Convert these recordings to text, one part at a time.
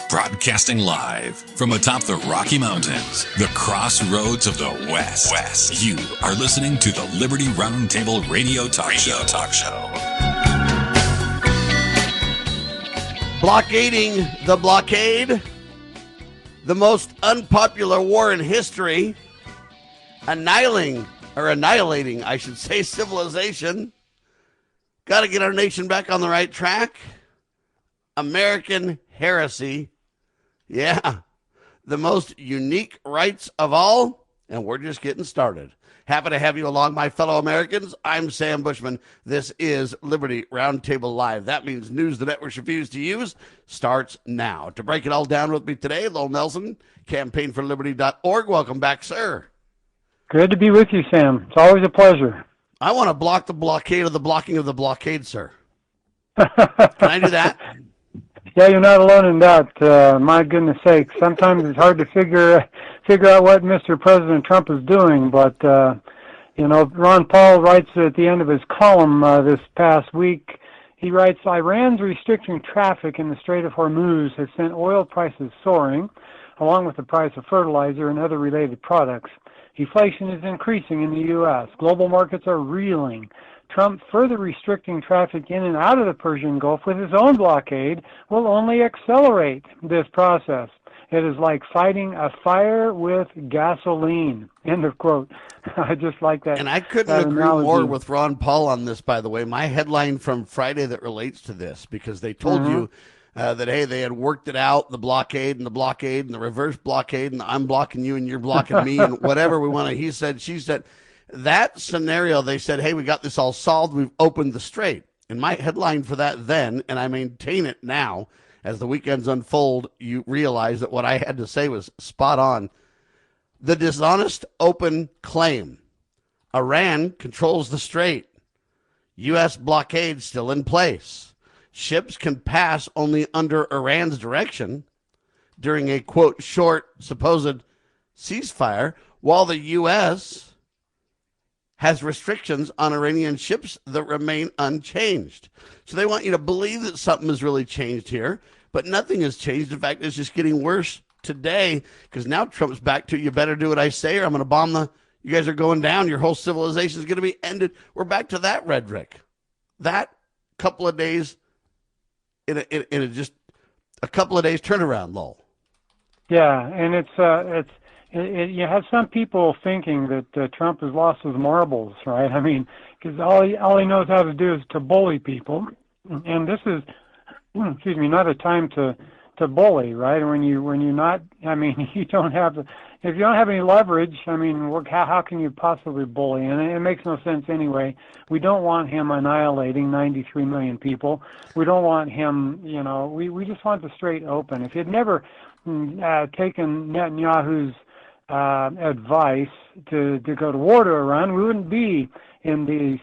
Broadcasting live from atop the Rocky Mountains, the crossroads of the West. You are listening to the Liberty RoundTable Radio Talk Show. Blockading the blockade, the most unpopular war in history, annihilating, I should say, civilization. Got to get our nation back on the right track. American heresy. Yeah, the most unique rights of all, and we're just getting started. Happy to have you along, my fellow Americans. I'm Sam Bushman. This is Liberty Roundtable Live. That means news the networks refuse to use starts now. To break it all down with me today, Lowell Nelson, campaignforliberty.org. Welcome back, sir. Good to be with you, Sam. It's always a pleasure. I want to block the blockade of the blocking of the blockade, sir. Can I do that? Yeah, you're not alone in that. My goodness sake, sometimes it's hard to figure out what Mr. President Trump is doing. But Ron Paul writes at the end of his column this past week. He writes, "Iran's restricting traffic in the Strait of Hormuz has sent oil prices soaring, along with the price of fertilizer and other related products. Inflation is increasing in the U.S. Global markets are reeling. Trump further restricting traffic in and out of the Persian Gulf with his own blockade will only accelerate this process. It is like fighting a fire with gasoline." End of quote. I just like that. And I couldn't agree more with Ron Paul on this, by the way. My headline from Friday that relates to this, because they told you that, hey, they had worked it out, the blockade and the reverse blockade, and I'm blocking you and you're blocking me and whatever we want to, he said, she said. That scenario, they said, hey, we got this all solved. We've opened the strait. And my headline for that then, and I maintain it now, as the weekends unfold, you realize that what I had to say was spot on. The dishonest open claim. Iran controls the strait. U.S. blockade still in place. Ships can pass only under Iran's direction during a, quote, short supposed ceasefire, while the U.S. has restrictions on Iranian ships that remain unchanged. So they want you to believe that something has really changed here, but nothing has changed. In fact, it's just getting worse today, because now Trump's back to, you better do what I say or I'm going to bomb you guys are going down. Your whole civilization is going to be ended. We're back to that rhetoric. That couple of days, in just a couple of days turnaround, Lowell. Yeah, and it's you have some people thinking that Trump has lost his marbles, right? I mean, because all he knows how to do is to bully people, and this is, not a time to bully, right? When you're not, I mean, if you don't have any leverage, I mean, how can you possibly bully? And it makes no sense anyway. We don't want him annihilating 93 million people. We don't want him, we just want the strait open. If he'd never taken Netanyahu's advice to go to war to Iran, we wouldn't be in this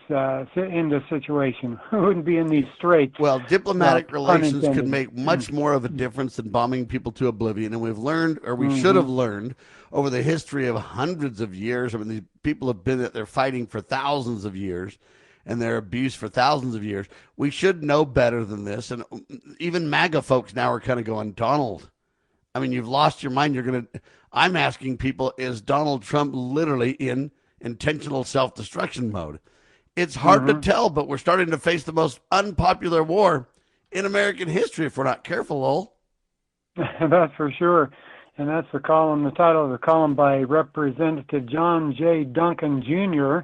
situation. We wouldn't be in these straits. Well, diplomatic relations could make much more of a difference than bombing people to oblivion, and we've learned, or we should have learned, over the history of hundreds of years. I mean, these people have been they're fighting for thousands of years, and their abuse for thousands of years. We should know better than this, and even MAGA folks now are kind of going, Donald, I mean, you've lost your mind. I'm asking people, is Donald Trump literally in intentional self-destruction mode? It's hard to tell, but we're starting to face the most unpopular war in American history if we're not careful, Lowell. That's for sure. And that's the title of the column by Representative John J. Duncan Jr.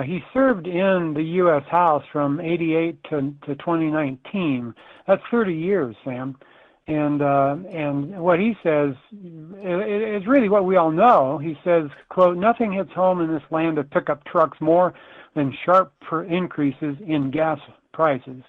He served in the U.S. House from 88 to 2019. That's 30 years, Sam. And what he says is really what we all know. He says, quote, "Nothing hits home in this land of pickup trucks more than sharp increases in gas prices.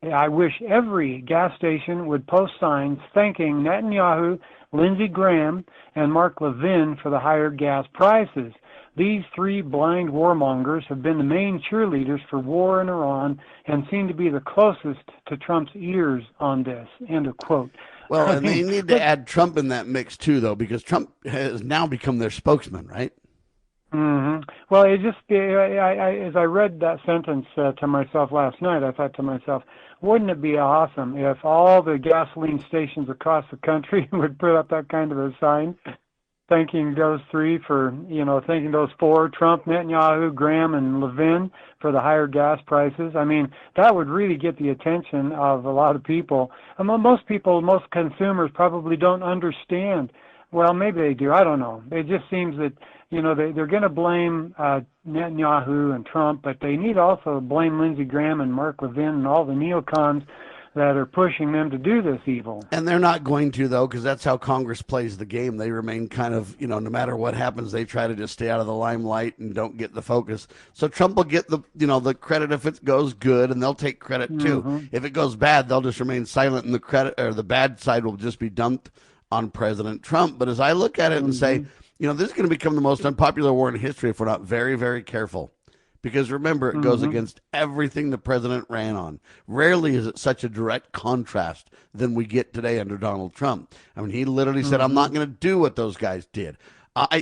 I wish every gas station would post signs thanking Netanyahu, Lindsey Graham, and Mark Levin for the higher gas prices. These three blind warmongers have been the main cheerleaders for war in Iran and seem to be the closest to Trump's ears on this." End of quote. Well, and they need to add Trump in that mix too, though, because Trump has now become their spokesman, right? Well, it just, as I read that sentence to myself last night, I thought to myself, wouldn't it be awesome if all the gasoline stations across the country would put up that kind of a sign, thanking those three for, thanking those four, Trump, Netanyahu, Graham, and Levin, for the higher gas prices. I mean, that would really get the attention of a lot of people. Most people, most consumers probably don't understand. Well, maybe they do. I don't know. It just seems that, they're going to blame Netanyahu and Trump, but they need also blame Lindsey Graham and Mark Levin and all the neocons that are pushing them to do this evil. And they're not going to, though, because that's how Congress plays the game. They remain kind of, no matter what happens, they try to just stay out of the limelight and don't get the focus. So Trump will get the credit if it goes good, and they'll take credit too. If it goes bad, they'll just remain silent, and the credit or the bad side will just be dumped on President Trump. But as I look at it and say, this is going to become the most unpopular war in history if we're not very, very careful. Because remember, it goes against everything the president ran on. Rarely is it such a direct contrast than we get today under Donald Trump. I mean, he literally said, I'm not going to do what those guys did.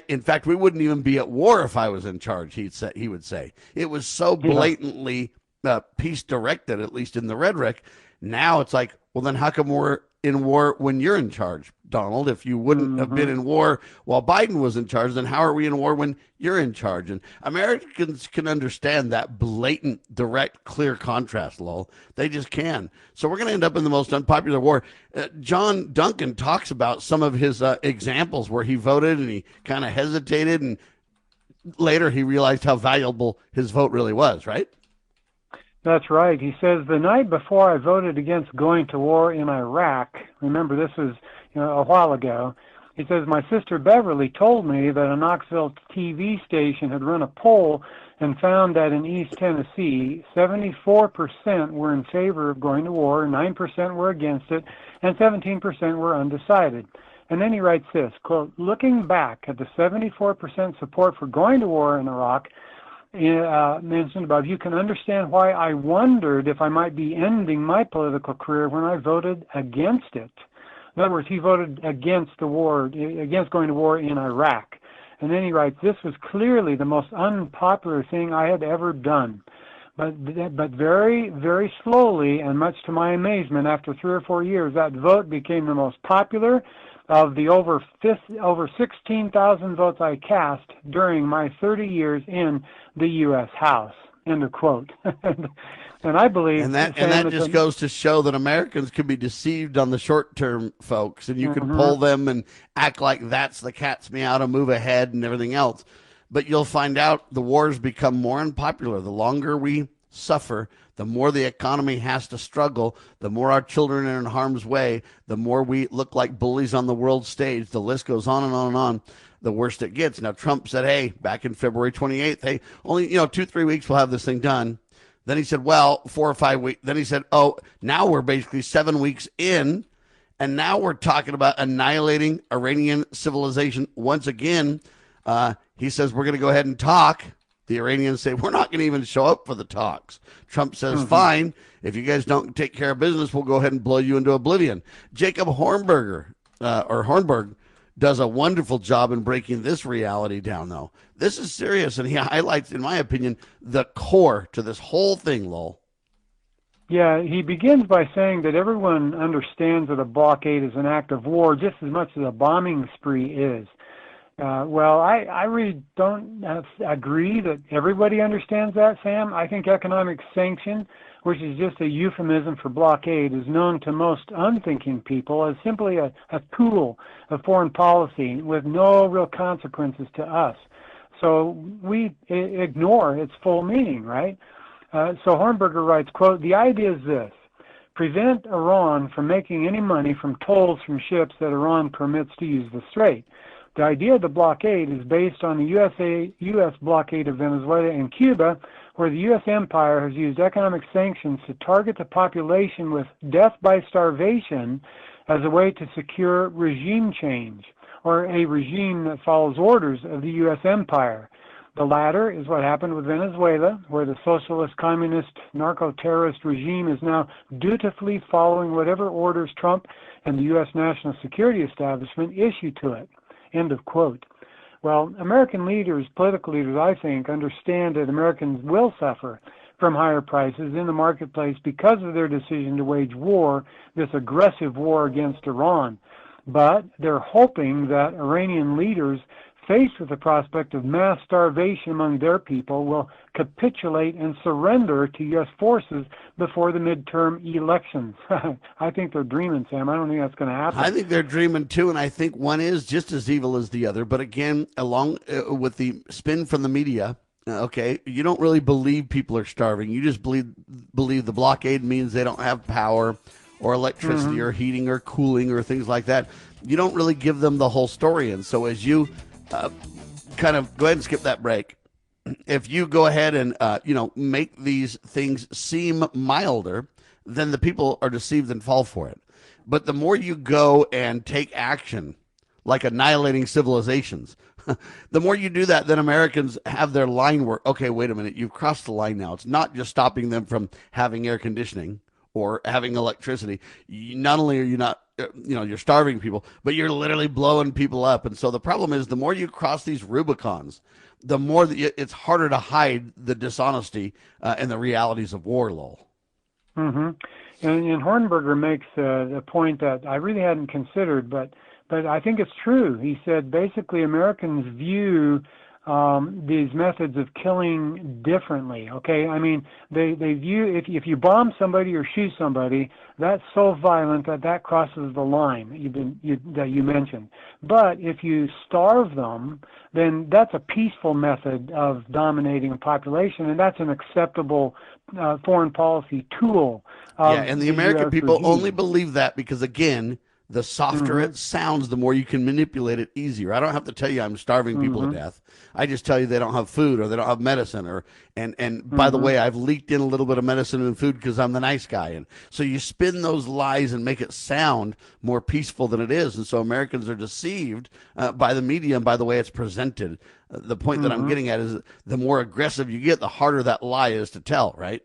In fact, we wouldn't even be at war if I was in charge, he would say. It was so blatantly peace directed, at least in the rhetoric. Now it's like, well, then how come we're in war when you're in charge, Donald? If you wouldn't have been in war while Biden was in charge, then how are we in war when you're in charge? And Americans can understand that blatant, direct, clear contrast, Lowell. They just can. So we're going to end up in the most unpopular war. John Duncan talks about some of his examples where he voted and he kind of hesitated, and later he realized how valuable his vote really was, right? That's right. He says, the night before I voted against going to war in Iraq, remember this was a while ago, he says, my sister Beverly told me that a Knoxville TV station had run a poll and found that in East Tennessee, 74% were in favor of going to war, 9% were against it, and 17% were undecided. And then he writes this, quote, looking back at the 74% support for going to war in Iraq, mentioned above, you can understand why I wondered if I might be ending my political career when I voted against it. In other words, he voted against the war, against going to war in Iraq. And then he writes, this was clearly the most unpopular thing I had ever done. But very, very slowly, and much to my amazement, after 3 or 4 years, that vote became the most popular of the over 16,000 votes I cast during my 30 years in the U.S. House. End of quote. And I believe, and that just goes to show that Americans can be deceived on the short term, folks, and you can pull them and act like that's the cat's meow to move ahead and everything else. But you'll find out the wars become more unpopular. The longer we suffer, the more the economy has to struggle, the more our children are in harm's way, the more we look like bullies on the world stage. The list goes on and on and on. The worse it gets. Now, Trump said, hey, back in February 28th, hey, only 2-3 weeks we'll have this thing done. Then he said, well, 4 or 5 weeks. Then he said, oh, now we're basically 7 weeks in, and now we're talking about annihilating Iranian civilization once again. He says, we're going to go ahead and talk. The Iranians say, we're not going to even show up for the talks. Trump says, fine, if you guys don't take care of business, we'll go ahead and blow you into oblivion. Jacob Hornberger, does a wonderful job in breaking this reality down, though. This is serious, and he highlights, in my opinion, the core to this whole thing, Lowell. Yeah, he begins by saying that everyone understands that a blockade is an act of war just as much as a bombing spree is. Well, I really don't agree that everybody understands that, Sam. I think economic sanction, which is just a euphemism for blockade, is known to most unthinking people as simply a tool of foreign policy with no real consequences to us. So we ignore its full meaning, right? So Hornberger writes, quote, the idea is this: prevent Iran from making any money from tolls from ships that Iran permits to use the strait. The idea of the blockade is based on the U.S. blockade of Venezuela and Cuba, where the U.S. empire has used economic sanctions to target the population with death by starvation as a way to secure regime change, or a regime that follows orders of the U.S. empire. The latter is what happened with Venezuela, where the socialist, communist, narco-terrorist regime is now dutifully following whatever orders Trump and the U.S. national security establishment issue to it. End of quote. Well, American leaders, political leaders, I think, understand that Americans will suffer from higher prices in the marketplace because of their decision to wage war, this aggressive war against Iran. But they're hoping that Iranian leaders, faced with the prospect of mass starvation among their people, will capitulate and surrender to U.S. forces before the midterm elections. I think they're dreaming, Sam. I don't think that's going to happen. I think they're dreaming too, and I think one is just as evil as the other. But again, along with the spin from the media, okay, you don't really believe people are starving. You just believe the blockade means they don't have power or electricity or heating or cooling or things like that. You don't really give them the whole story. And so as you kind of go ahead and skip that break, if you go ahead and, make these things seem milder, then the people are deceived and fall for it. But the more you go and take action, like annihilating civilizations, the more you do that, then Americans have their line work. Okay, wait a minute. You've crossed the line now. It's not just stopping them from having air conditioning or having electricity. Not only are you not, you're starving people, but you're literally blowing people up. And so the problem is the more you cross these Rubicons, the more it's harder to hide the dishonesty and the realities of war, Lowell. Mm-hmm. And Hornberger makes the point that I really hadn't considered, but I think it's true. He said basically Americans view these methods of killing differently. Okay, I mean they view if you bomb somebody or shoot somebody, that's so violent that crosses the line that you mentioned. But if you starve them, then that's a peaceful method of dominating a population, and that's an acceptable foreign policy tool. And the American people only believe that because, again, the softer it sounds, the more you can manipulate it easier. I don't have to tell you I'm starving people to death. I just tell you they don't have food or they don't have medicine. And by the way, I've leaked in a little bit of medicine and food because I'm the nice guy. And so you spin those lies and make it sound more peaceful than it is. And so Americans are deceived by the media and by the way it's presented. The point that I'm getting at is the more aggressive you get, the harder that lie is to tell, right?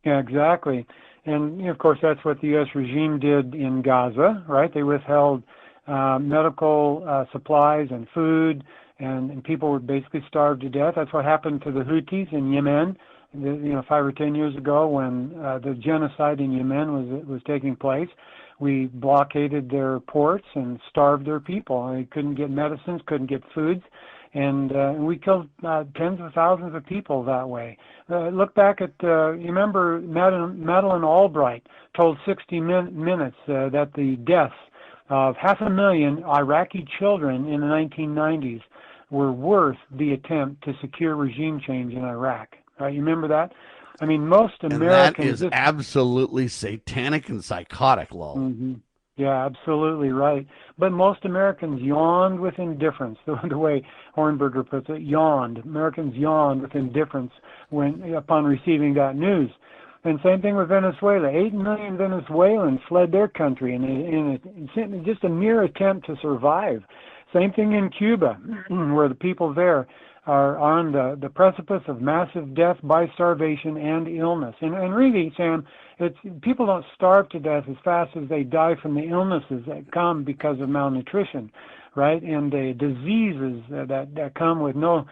Yeah, exactly. And, of course, that's what the U.S. regime did in Gaza, right? They withheld medical supplies and food, and people were basically starved to death. That's what happened to the Houthis in Yemen, 5 or 10 years ago when the genocide in Yemen was taking place. We blockaded their ports and starved their people. They couldn't get medicines, couldn't get foods. And we killed tens of thousands of people that way. Look back at, you remember Madeleine Albright told 60 Minutes that the deaths of 500,000 Iraqi children in the 1990s were worth the attempt to secure regime change in Iraq. Right? You remember that? I mean, most Americans... And that is absolutely satanic and psychotic, Lowell. Mm-hmm. Yeah, absolutely right. But most Americans yawned with indifference, the way Hornberger puts it, yawned. Americans yawned with indifference upon receiving that news. And same thing with Venezuela. 8 million Venezuelans fled their country in just a mere attempt to survive. Same thing in Cuba, where the people there are on the precipice of massive death by starvation and illness. And really, Sam, people don't starve to death as fast as they die from the illnesses that come because of malnutrition, right? And the diseases that come with no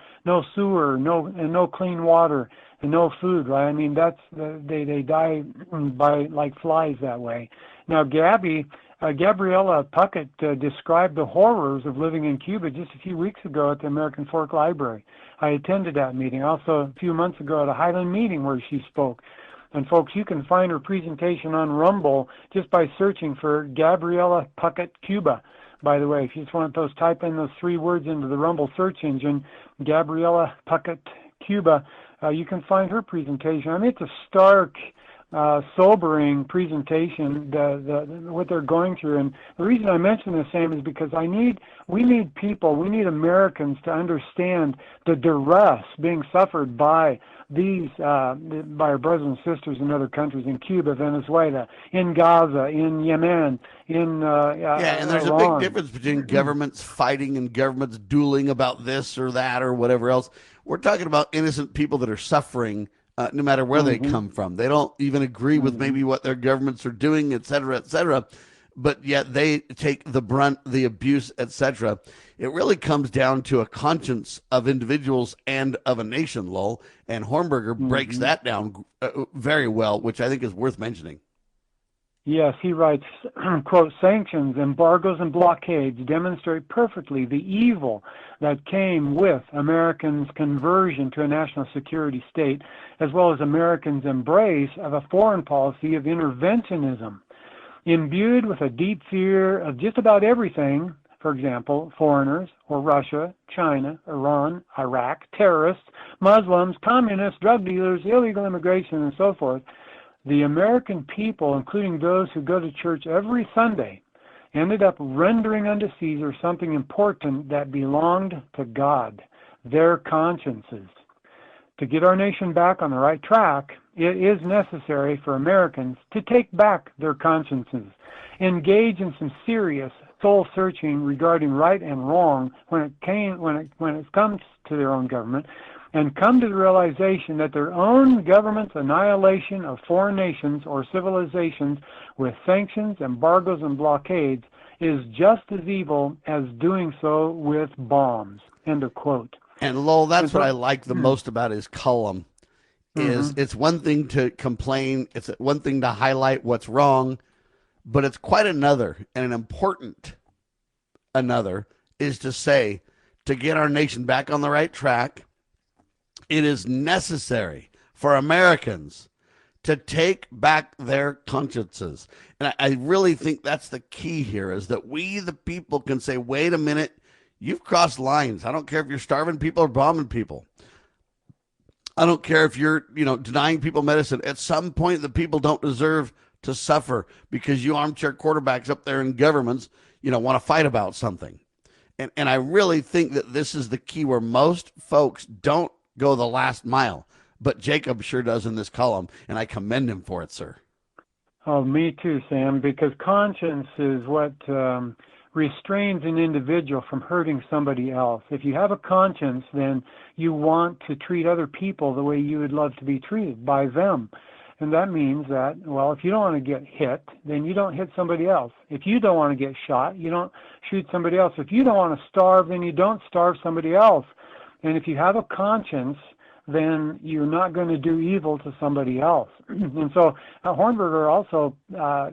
sewer, no clean water, and no food, right? I mean, they die by like flies that way. Now, Gabriella Puckett described the horrors of living in Cuba just a few weeks ago at the American Fork Library. I attended that meeting. Also, a few months ago at a Highland meeting where she spoke. And folks, you can find her presentation on Rumble just by searching for Gabriella Puckett Cuba. By the way, if you just want those, type in those 3 words into the Rumble search engine, Gabriella Puckett Cuba, you can find her presentation. I mean, it's a stark, sobering presentation, what they're going through. And the reason I mention this, Sam, is because we need Americans to understand the duress being suffered by by our brothers and sisters in other countries, in Cuba, Venezuela, in Gaza, in Yemen, in and there's Iran. a big difference between governments fighting and governments dueling about this or that or whatever else. We're talking about innocent people that are suffering no matter where they come from. They don't even agree with maybe what their governments are doing, et cetera, et cetera. but yet they take the brunt, the abuse, etc. It really comes down to a conscience of individuals and of a nation, Lowell. And Hornberger breaks that down very well, which I think is worth mentioning. Yes, he writes, quote, sanctions, embargoes, and blockades demonstrate perfectly the evil that came with Americans' conversion to a national security state, as well as Americans' embrace of a foreign policy of interventionism. Imbued with a deep fear of just about everything, for example, foreigners or Russia, China, Iran, Iraq, terrorists, Muslims, communists, drug dealers, illegal immigration, and so forth, the American people, including those who go to church every Sunday, ended up rendering unto Caesar something important that belonged to God, their consciences. To get our nation back on the right track, it is necessary for Americans to take back their consciences, engage in some serious soul searching regarding right and wrong when it comes to their own government, and come to the realization that their own government's annihilation of foreign nations or civilizations with sanctions, embargoes, and blockades is just as evil as doing so with bombs. End of quote. And Lowell, that's what I like the most about his column. Is it's one thing to complain, it's one thing to highlight what's wrong, but it's quite another, and an important another, is to say, to get our nation back on the right track, it is necessary for Americans to take back their consciences. And I really think that's the key here, is that we, the people, can say, wait a minute, you've crossed lines. I don't care if you're starving people or bombing people. I don't care if you're, denying people medicine. At some point, the people don't deserve to suffer because you armchair quarterbacks up there in governments, want to fight about something. And I really think that this is the key where most folks don't go the last mile. But Jacob sure does in this column, and I commend him for it, sir. Oh, me too, Sam, because conscience is what restrains an individual from hurting somebody else. If you have a conscience, then you want to treat other people the way you would love to be treated by them. And that means that, well, if you don't want to get hit, then you don't hit somebody else. If you don't want to get shot, you don't shoot somebody else. If you don't want to starve, then you don't starve somebody else. And if you have a conscience, then you're not going to do evil to somebody else. And so Hornberger also,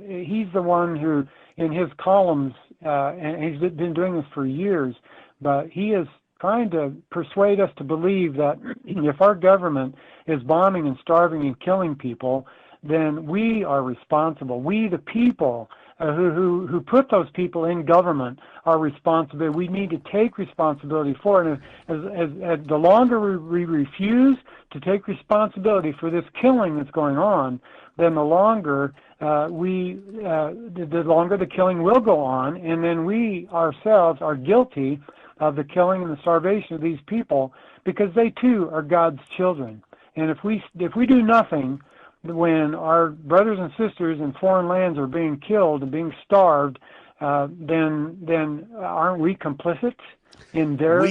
he's the one who, in his columns, and he's been doing this for years, but he is trying to persuade us to believe that if our government is bombing and starving and killing people, then we are responsible. We, the people, who put those people in government, are responsible. We need to take responsibility for it. And as the longer we refuse to take responsibility for this killing that's going on, then the longer the longer the killing will go on, and then we ourselves are guilty of the killing and the starvation of these people, because they too are God's children. And if we do nothing when our brothers and sisters in foreign lands are being killed and being starved, then aren't we complicit in their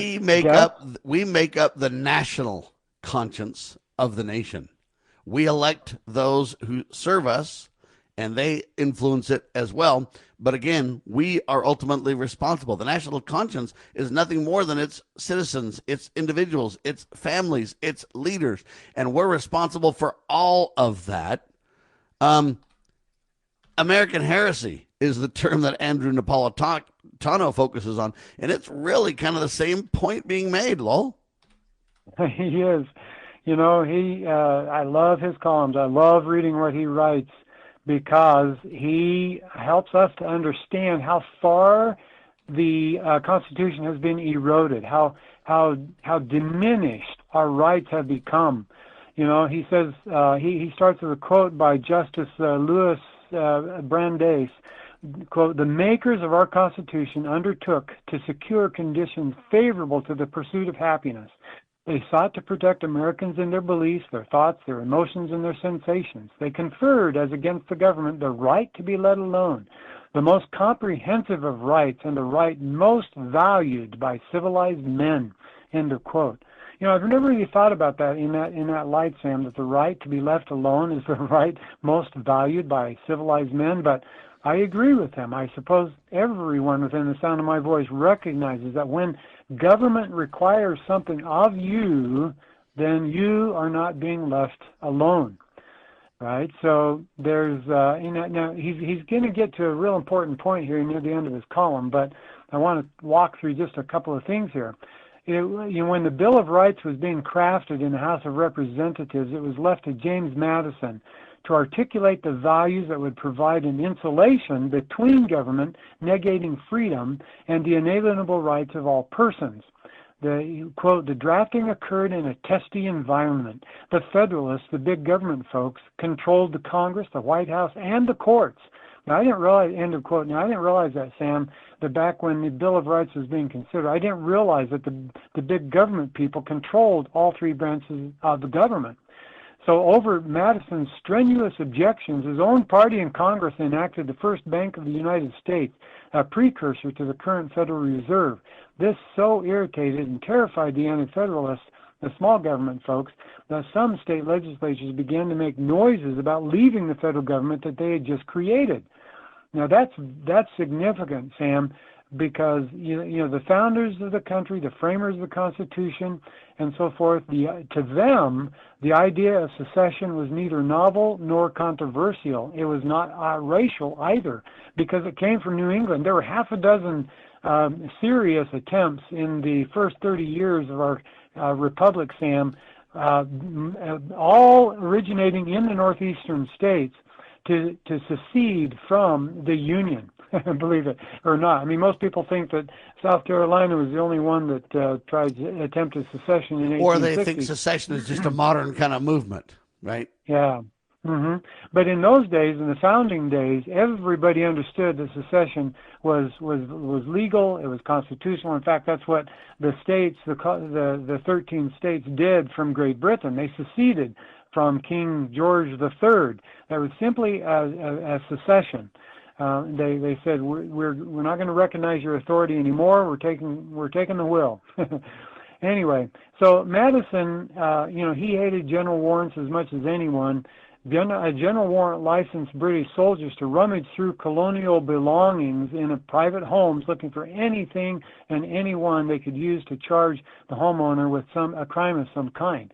death? We make up the national conscience of the nation. We elect those who serve us, and they influence it as well. But again, we are ultimately responsible. The national conscience is nothing more than its citizens, its individuals, its families, its leaders, and we're responsible for all of that. American heresy is the term that Andrew Napolitano focuses on, and it's really kind of the same point being made, Lowell. He is. I love his columns. I love reading what he writes, because he helps us to understand how far the Constitution has been eroded, how diminished our rights have become. He says, he starts with a quote by Justice Louis Brandeis, quote, "The makers of our Constitution undertook to secure conditions favorable to the pursuit of happiness. They sought to protect Americans in their beliefs, their thoughts, their emotions, and their sensations. They conferred, as against the government, the right to be let alone, the most comprehensive of rights and the right most valued by civilized men." End of quote. I've never really thought about that in that light, Sam, that the right to be left alone is the right most valued by civilized men. But I agree with him. I suppose everyone within the sound of my voice recognizes that when government requires something of you, then you are not being left alone, right? So there's, now he's going to get to a real important point here near the end of his column, but I want to walk through just a couple of things here. When the Bill of Rights was being crafted in the House of Representatives, it was left to James Madison to articulate the values that would provide an insulation between government negating freedom and the inalienable rights of all persons. Quote, the drafting occurred in a testy environment. The Federalists, the big government folks, controlled the Congress, the White House, and the courts. Now, I didn't realize, end of quote, now I didn't realize that, Sam, that back when the Bill of Rights was being considered, I didn't realize that the big government people controlled all three branches of the government. So over Madison's strenuous objections, his own party in Congress enacted the first Bank of the United States, a precursor to the current Federal Reserve. This so irritated and terrified the anti-federalists, the small government folks, that some state legislatures began to make noises about leaving the federal government that they had just created. Now that's significant, Sam, because you know the founders of the country, the framers of the Constitution, and so forth, to them, the idea of secession was neither novel nor controversial. It was not racial either, because it came from New England. There were half a dozen serious attempts in the first 30 years of our republic, Sam, all originating in the northeastern states to secede from the Union. Believe it or not. I mean, most people think that South Carolina was the only one that attempted secession in 1860. Or they think secession is just a modern kind of movement, right? Yeah. Mm-hmm. But in those days, in the founding days, everybody understood that secession was legal. It was constitutional. In fact, that's what the states, the 13 states, did from Great Britain. They seceded from King George III. That was simply a secession. They said we're not going to recognize your authority anymore. We're taking the will. Anyway, so Madison, he hated general warrants as much as anyone. A general warrant licensed British soldiers to rummage through colonial belongings in private homes, looking for anything and anyone they could use to charge the homeowner with a crime of some kind.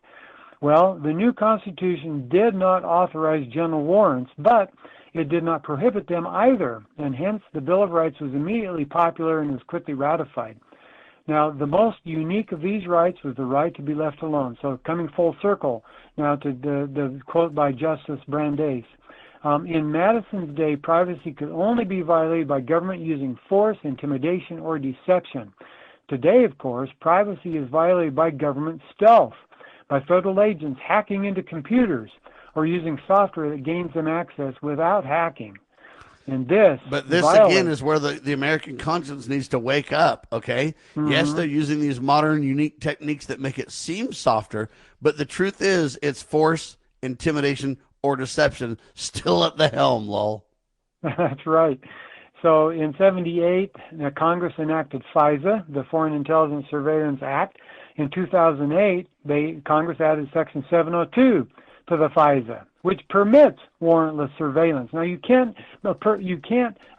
Well, the new Constitution did not authorize general warrants, but it did not prohibit them either, and hence the Bill of Rights was immediately popular and was quickly ratified. Now, the most unique of these rights was the right to be left alone. So coming full circle now to the quote by Justice Brandeis. In Madison's day, privacy could only be violated by government using force, intimidation, or deception. Today, of course, privacy is violated by government stealth, by federal agents hacking into computers, or using software that gains them access without hacking. And this again is where the American conscience needs to wake up, okay? Mm-hmm. Yes, they're using these modern, unique techniques that make it seem softer, but the truth is it's force, intimidation, or deception still at the helm, Lowell. That's right. So in 1978, Congress enacted FISA, the Foreign Intelligence Surveillance Act. In 2008, Congress added Section 702 to the FISA, which permits warrantless surveillance. Now, you can't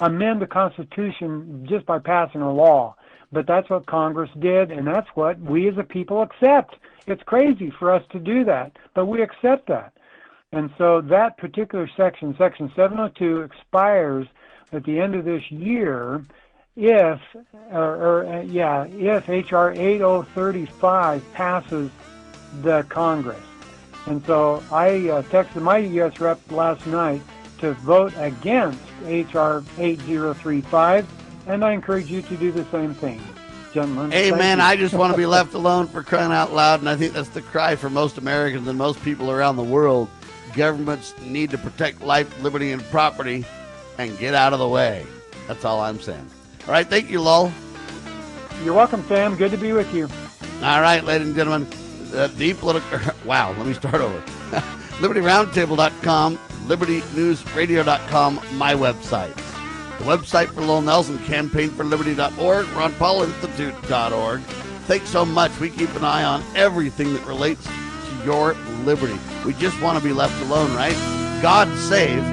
amend the Constitution just by passing a law, but that's what Congress did, and that's what we as a people accept. It's crazy for us to do that, but we accept that. And so that particular section, Section 702, expires at the end of this year if H.R. 8035 passes the Congress. And so I texted my U.S. rep last night to vote against H.R. 8035, and I encourage you to do the same thing, gentlemen. Amen. I just want to be left alone, for crying out loud, and I think that's the cry for most Americans and most people around the world. Governments need to protect life, liberty, and property, and get out of the way. That's all I'm saying. All right, thank you, Lowell. You're welcome, Sam. Good to be with you. All right, ladies and gentlemen. Wow, let me start over. LibertyRoundTable.com, LibertyNewsRadio.com, my websites. The website for Lowell Nelson, CampaignForLiberty.org, RonPaulInstitute.org. Thanks so much. We keep an eye on everything that relates to your liberty. We just want to be left alone, right? God save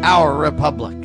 our republic.